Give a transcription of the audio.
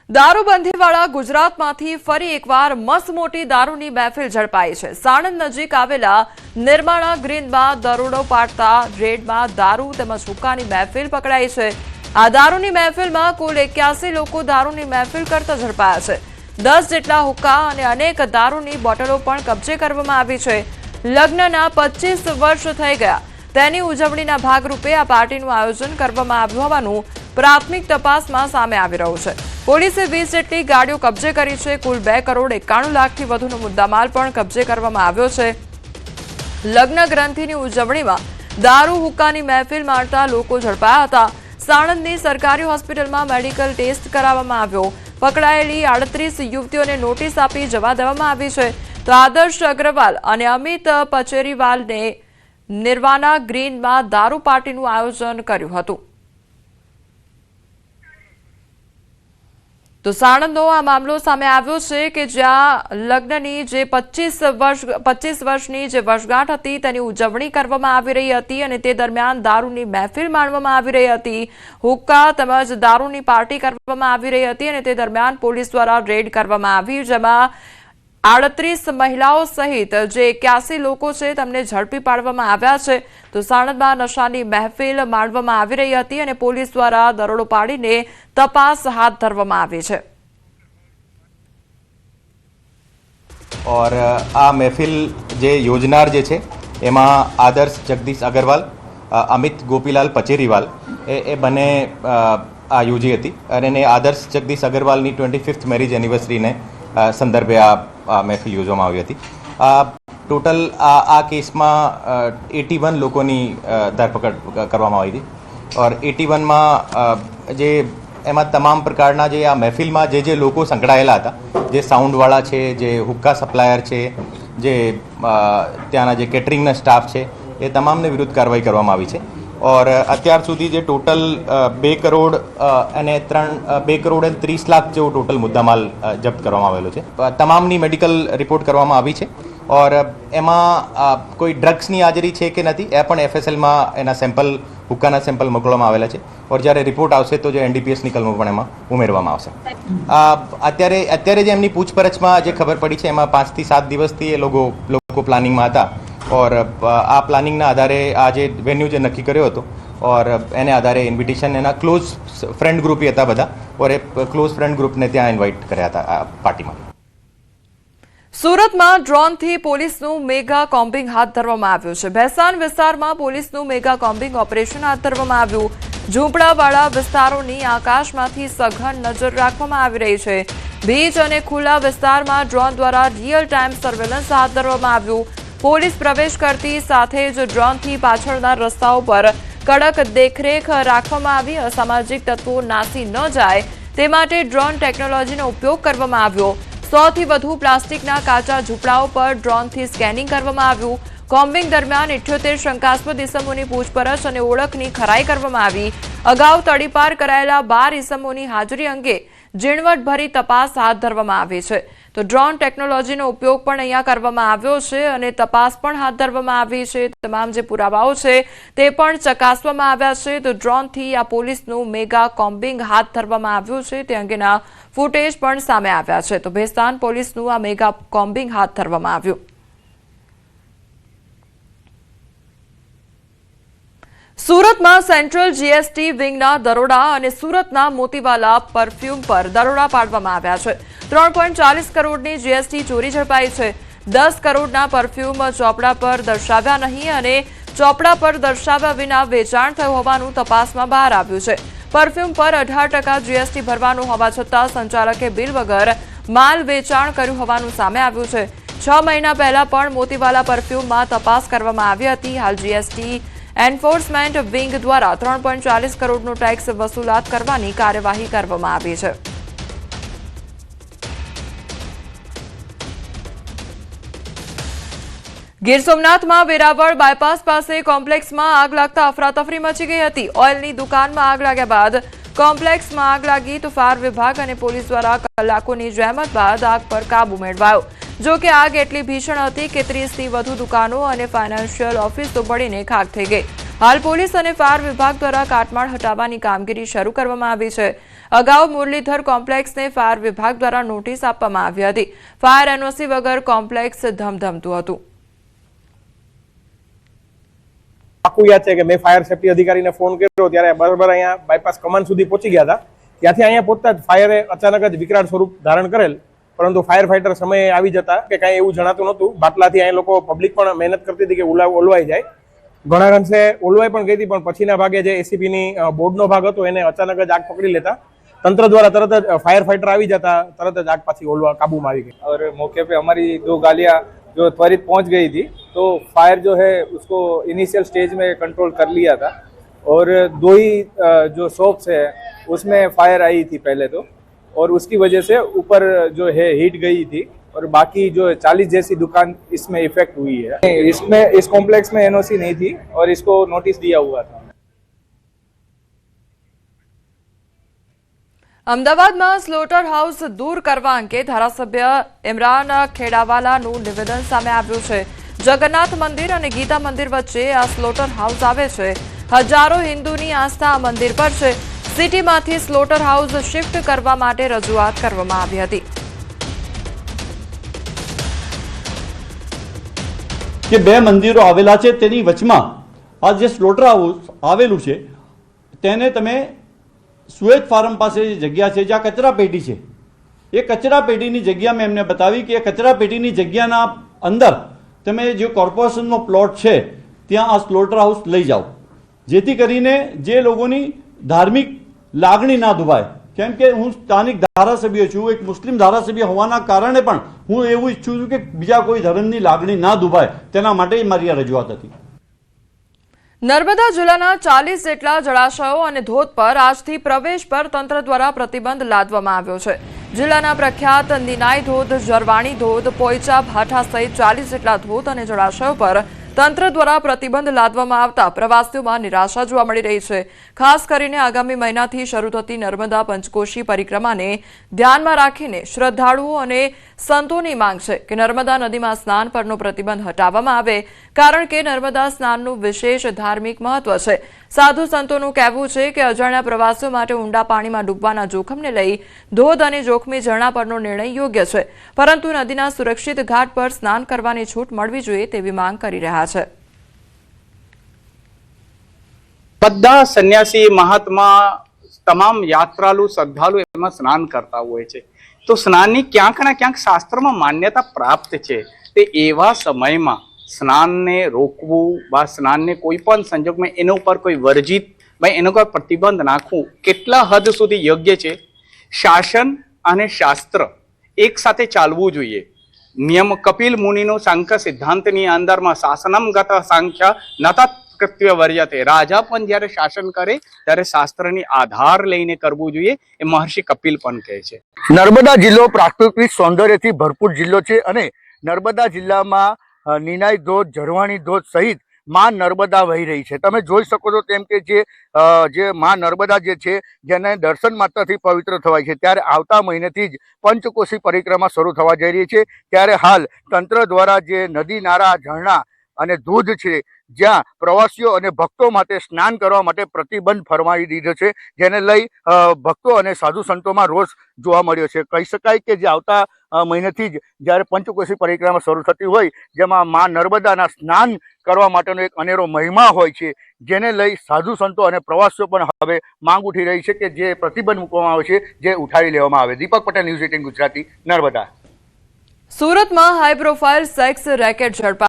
દારૂબંધીવાળા ગુજરાતમાંથી ફરી એકવાર મસમોટી દારૂની મહેફિલ ઝડપાઈ છે। સાણંદ નજીક આવેલા નિર્માણા ગ્રીનમાં દરોડો પાડતા રેડમાં દારૂ તેમજ હુક્કાની મહેફિલ પકડાઈ છે। આ દારૂની મહેફિલમાં કુલ 81 લોકો દારૂની મહેફિલ કરતા ઝડપાયા છે। 10 જેટલા હુક્કા અને અનેક દારૂની બોટલો પણ કબજે કરવામાં આવી છે। લગ્નના 25 વર્ષ થઈ ગયા તેની ઉજવણીના ભાગરૂપે આ પાર્ટીનું આયોજન કરવામાં આવ્યું હોવાનું પ્રાથમિક તપાસમાં સામે આવી રહ્યું છે। પોલીસે 20 જેટલી ગાડીઓ કબજે કરી છે। કુલ 2 કરોડ 91 લાખથી વધુનો મુદ્દામાલ પણ કબજે કરવામાં આવ્યો છે। લગ્ન ગ્રંથિની ઉજવણીમાં દારૂ હુક્કાની મહેફિલ માણતા લોકો ઝડપાયા હતા। સાણંદની સરકારી હોસ્પિટલમાં મેડિકલ ટેસ્ટ કરાવવામાં આવ્યો। પકડાયેલી 38 યુવતીઓને નોટિસ આપી જવા દેવામાં આવી છે। તો આદર્શ અગ્રવાલ અને અમિત પચેરીવાલને નિર્વાણા ગ્રીનમાં દારૂ પાર્ટીનું આયોજન કર્યું હતું। તો સાણંદનો આ મામલો સામે આવ્યો છે કે જ્યાં લગ્નની જે 25 વર્ષની જે વર્ષગાંઠ હતી તેની ઉજવણી કરવામાં આવી રહી હતી અને તે દરમિયાન દારૂની મહેફિલ માણવામાં આવી રહી હતી। હુક્કા તેમજ દારૂની પાર્ટી કરવામાં આવી રહી હતી અને તે દરમિયાન પોલીસ દ્વારા રેડ કરવામાં આવી, જેમાં 38 મહિલાઓ સહિત જે 81 લોકો છે તેમને ઝડપી પાડવામાં આવ્યા છે। તો સાણંદમાં નશાની મહેફિલ માણવામાં આવી રહી હતી અને પોલીસ દ્વારા દરોડો પાડીને તપાસ હાથ ધરવામાં આવી છે। और आ महफिल जे योजनार जे छे एमां आदर्श जगदीश अग्रवाल अमित गोपीलाल पचेरीवाल ए बने आ योजी हती अने आदर्श जगदीश अग्रवालनी 25th मैरिज एनिवर्सरी ने संदर्भे आ महफिल योजવામાં આવી હતી। ટોટલ આ કેસમાં 81 લોકોની ધરપકડ કરવામાં આવી હતી और 81 માં જે એમાં તમામ પ્રકારના જે આ મહેફિલમાં જે લોકો સંકળાયેલા હતા, જે સાઉન્ડવાળા છે, જે હુક્કા સપ્લાયર છે, જે ત્યાંના જે કેટરિંગના સ્ટાફ છે, એ તમામને વિરુદ્ધ કાર્યવાહી કરવામાં આવી છે। और અત્યાર સુધી જે ટોટલ 2 કરોડ અને 2 કરોડ અને 30 લાખ જેવો ટોટલ મુદ્દામાલ જપ્ત કરવામાં આવેલો છે। તમામની મેડિકલ રિપોર્ટ કરવામાં આવી છે और એમાં કોઈ ડ્રગ્સની હાજરી છે કે નથી એ પણ એફએસએલમાં એના સેમ્પલ હુક્કાના સેમ્પલ મોકલવામાં આવેલા છે और જ્યારે રિપોર્ટ આવશે તો જે એનડીપીએસની કલમો પણ એમાં ઉમેરવામાં આવશે। અત્યારે જે એમની પૂછપરછમાં જે ખબર પડી છે એમાં 5 થી 7 દિવસથી એ લોકો પ્લાનિંગમાં હતા और આ પ્લાનિંગના આધારે આ જે વેન્યુ જે નક્કી કર્યો હતો और એને આધારે ઇન્વિટેશન એના ક્લોઝ ફ્રેન્ડ ગ્રુપ હતા બધા और એ ક્લોઝ ફ્રેન્ડ ગ્રુપને ત્યાં ઇન્વાઇટ કર્યા હતા આ પાર્ટીમાં। સુરતમાં ડ્રોનથી પોલીસનું મેગા કોમ્બિંગ હાથ ધરવામાં આવ્યું છે। ભેસાણ વિસ્તારમાં પોલીસનું મેગા કોમ્બિંગ ઓપરેશન હાથ ધરવામાં આવ્યું। ઝૂંપડાવાળા વિસ્તારોની આકાશમાંથી સઘન નજર રાખવામાં આવી રહી છે। બીચ અને ખુલ્લા વિસ્તારમાં ડ્રોન દ્વારા રિયલ ટાઈમ સર્વેલન્સ હાથ ધરવામાં આવ્યું। પોલીસ પ્રવેશ કરતી સાથે જ ડ્રોનથી પાછળના રસ્તાઓ પર કડક દેખરેખ રાખવામાં આવી। અસામાજિક તત્વો નાસી ન જાય તે માટે ડ્રોન ટેકનોલોજીનો ઉપયોગ કરવામાં આવ્યો। 100 થી વધુ પ્લાસ્ટિકના કાચા ઝૂંપડાઓ પર ડ્રોનથી સ્કેનિંગ કરવામાં આવ્યું। કોમ્બિંગ દરમિયાન 78 શંકાસ્પદ ઇસમોની પૂછપરછ અને ઓળખની ખરાઈ કરવામાં આવી। અગાઉ તડીપાર કરાયેલા 12 ઇસમોની હાજરી અંગે ઝીણવટભરી તપાસ હાથ ધરવામાં આવી છે। તો ડ્રોન ટેકનોલોજીનો ઉપયોગ પણ અહીંયા કરવામાં આવ્યો છે અને તપાસ પણ હાથ ધરવામાં આવી છે। તમામ જે પુરાવાઓ છે તે પણ ચકાસવામાં આવ્યા છે। તો ડ્રોનથી આ પોલીસનું મેગા કોમ્બિંગ હાથ ધરવામાં આવ્યું છે તે અંગેના ફૂટેજ પણ સામે આવ્યા છે। તો ભેસ્તાન પોલીસનું આ મેગા કોમ્બિંગ હાથ ધરવામાં આવ્યું। સુરતમાં સેન્ટ્રલ જીએસટી વિંગના દરોડા અને સુરતના મોતીવાલા પરફ્યુમ પર દરોડા પાડવામાં આવ્યા છે। 3.40 કરોડની જીએસટી ચોરી ઝડપાઈ છે। 10 કરોડના પરફ્યુમ ચોપડા પર દર્શાવ્યા નહીં અને ચોપડા પર દર્શાવ્યા વિના વેચાણ થયું હોવાનું તપાસમાં બહાર આવ્યું છે। પરફ્યુમ પર 18% જીએસટી ભરવાનું હોવા છતાં સંચાલકે બિલ વગર માલ વેચાણ કર્યું હોવાનું સામે આવ્યું છે। 6 મહિના પહેલા પણ મોતીવાલા પરફ્યુમમાં તપાસ કરવામાં આવી હતી। હાલ જીએસટી એન્ફોર્સમેન્ટ વિંગ દ્વારા 3.40 કરોડનો ટેક્સ વસૂલાત કરવાની કાર્યવાહી કરવામાં આવી છે। ગીર સોમનાથમાં વેરાવળ બાયપાસ પાસે કોમ્પ્લેક્સમાં આગ લાગતા અફરાતફરી મચી ગઈ હતી। ઓઇલની દુકાનમાં આગ લાગ્યા બાદ કોમ્પ્લેક્સમાં આગ લાગી તો ફાયર વિભાગ અને પોલીસ દ્વારા કલાકોની જહેમત બાદ આગ પર કાબુ મેળવાયો। જો કે આગ એટલી ભીષણ હતી કે 30થી વધુ દુકાનો અને ફાઇનાન્શિયલ ઓફિસો બળીને ખાખ થઈ ગઈ। હાલ પોલીસ અને ફાયર વિભાગ દ્વારા કાટમાળ હટાવવાની કામગીરી શરૂ કરવામાં આવી છે। અગાઉ મુરલીધર કોમ્પ્લેક્સને ફાયર વિભાગ દ્વારા નોટિસ આપવામાં આવી હતી. ફાયર એનઓસી વગર કોમ્પ્લેક્સ ધમધમતું હતું. પાકું યાદ છે કે મેં ફાયર સેફ્ટી અધિકારીને ફોન કર્યો ત્યારે બરાબર અહીંયા બાયપાસ કમાન સુધી પહોંચી ગયા હતા. ત્યાંથી અહીંયા પહોંચતા જ ફાયરે અચાનક જ વિકરાળ સ્વરૂપ ધારણ કરેલ, પરંતુ ફાયર ફાઈટર સમયે આવી જતા કે કાંઈ એવું જણાતું નહોતું. બાટલાથી અહીં લોકો પબ્લિક પણ મહેનત કરતી હતી કે ઓલવાઈ જાય. ઘણા અંશે ઓલવાઈ પણ ગઈ હતી, પણ પછીના ભાગે જે એસીપીની બોર્ડનો ભાગ હતો એને અચાનક જ આગ પકડી લેતા तंत्र द्वारा तरत फायर फाइटर आ जाता, तरत आग पाछी काबू में आ गई और मौके पे हमारी 2 गाड़ियां जो त्वरित पहुंच गई थी, तो फायर जो है उसको इनिशियल स्टेज में कंट्रोल कर लिया था और 2 ही जो शॉप्स है उसमें फायर आई थी पहले तो, और उसकी वजह से ऊपर जो है हीट गई थी और बाकी जो 40 जैसी दुकान इसमें इफेक्ट हुई है. इसमें इस कॉम्प्लेक्स में एनओसी नहीं थी और इसको नोटिस दिया हुआ था. અમદાવાદમાં સ્લોટર હાઉસ દૂર કરવા અંગે ધારાસભ્ય ઇમરાન ખેડાવાલાનું નિવેદન સામે આવ્યું છે. જગન્નાથ મંદિર અને ગીતા મંદિર વચ્ચે આ સ્લોટર હાઉસ આવે છે. હજારો હિન્દુની આસ્થા આ મંદિર પર છે. સિટીમાંથી સ્લોટર હાઉસ શિફ્ટ કરવા માટે રજૂઆત કરવામાં આવી હતી. કે 2 મંદિરો આવેલા છે તેની વચમાં આ જે સ્લોટર હાઉસ આવેલું છે તેને તમે સુએજ ફાર્મ પાસે જે જગ્યા છે જ્યાં કચરા પેટી છે, એ કચરા પેટીની જગ્યા મેં એમને બતાવી કે કચરા પેટીની જગ્યાના અંદર તમે જે કોર્પોરેશનનો પ્લોટ છે ત્યાં આ સ્લોટર હાઉસ લઈ જાઓ, જેથી કરીને જે લોકોની ધાર્મિક લાગણી ના દુભાય. કેમ કે હું સ્થાનિક ધારાસભ્ય છું, એક મુસ્લિમ ધારાસભ્ય હોવાના કારણે પણ હું એવું ઈચ્છું છું કે બીજા કોઈ ધર્મની લાગણી ના દુભાય, તેના માટે મારી આ રજૂઆત હતી. નર્મદા જિલ્લાના 40 જેટલા જળાશયો અને ધોધ પર આજથી પ્રવેશ પર તંત્ર દ્વારા પ્રતિબંધ લાદવામાં આવ્યો છે. જિલ્લાના પ્રખ્યાત નિનાઈ ધોધ, જરવાણી ધોધ, પોઈચા, ભાઠા સહિત 40 જેટલા ધોધ અને જળાશયો પર તંત્ર દ્વારા પ્રતિબંધ લાદવામાં આવતા પ્રવાસીઓમાં નિરાશા જોવા મળી રહી છે. ખાસ કરીને આગામી મહિનાથી શરૂ થતી નર્મદા પંચકોશી પરિક્રમાને ધ્યાનમાં રાખીને શ્રદ્ધાળુઓ અને સંતોની માંગ છે કે નર્મદા નદીમાં સ્નાન પરનો પ્રતિબંધ હટાવવામાં આવે, કારણ કે નર્મદા સ્નાનનું વિશેષ ધાર્મિક મહત્વ છે. સાધુ સંતોનું કહેવું છે કે અજાણ્યા પ્રવાસીઓ માટે ઊંડા પાણીમાં ડૂબવાના જોખમને લઈ ધોધ અને જોખમી ઝરણા પરનો નિર્ણય યોગ્ય છે, પરંતુ નદીના સુરક્ષિત ઘાટ પર સ્નાન કરવાની છૂટ મળવી જોઈએ તેવી માંગ કરી રહ્યા છે. બધા સન્યાસી મહાત્મા તમામ યાત્રાળુ શ્રદ્ધાળુ એમાં સ્નાન કરતા હોય છે, તો સ્નાનની ક્યાંક ના ક્યાંક શાસ્ત્રમાં માન્યતા પ્રાપ્ત છે. તે એવા સમયમાં સ્નાનને રોકવું বা સ્નાનને કોઈ પણ સંજોગમાં એના ઉપર કોઈ વર્જિત એનો કોઈ પ્રતિબંધ નાખવું કેટલા હદ સુધી યોગ્ય છે? શાસન અને શાસ્ત્ર એક સાથે ચાલવું જોઈએ. નિયમ કપિલ મુનિનો સાંખ્ય સિદ્ધાંતની અંદરમાં શાસનમ ગત સાંખ્ય નત કૃત્ય વર્યતે. રાજા પણ જ્યારે શાસન કરે ત્યારે શાસ્ત્રની આધાર લઈને કરવું જોઈએ, એ મહર્ષિ કપિલ પણ કહે છે. નર્મદા જિલ્લો પ્રાકૃતિક સૌંદર્યથી ભરપૂર જિલ્લો છે અને નર્મદા જિલ્લામાં નિનાઈ ધોધ, ઝરવાણી ધોધ સહિત માં નર્મદા વહી રહી છે. તમે જોઈ શકો છો તેમ કે જે માં નર્મદા જે છે જેને દર્શન માત્રથી પવિત્ર થવાય છે, ત્યારે આવતા મહિનેથી જ પંચકોશી પરિક્રમા શરૂ થવા જઈ રહી છે. ત્યારે હાલ તંત્ર દ્વારા જે નદી, નાળા, ઝરણા અને ધોધ છે જ્યાં પ્રવાસીઓ અને ભક્તો માટે સ્નાન કરવા માટે પ્રતિબંધ ફરમાવી દીધો છે, જેને લઈ ભક્તો અને સાધુ સંતોમાં રોષ જોવા મળ્યો છે. કહી શકાય કે જે આવતા મહિનેથી જ જ્યારે પંચકોશી પરિક્રમા શરૂ થતી હોય, જેમાં માં નર્મદાના સ્નાન કરવા માટેનો એક અનેરો મહિમા હોય છે, જેને લઈ સાધુ સંતો અને પ્રવાસીઓ પણ હવે માંગ ઉઠી રહી છે કે જે પ્રતિબંધ મૂકવામાં આવે છે જે ઉઠાવી લેવામાં આવે. દીપક પટેલ, ન્યૂઝ 18 ગુજરાતી, નર્મદા. સુરતમાં હાઈ પ્રોફાઇલ સેક્સ રેકેટ ઝડપાઈ.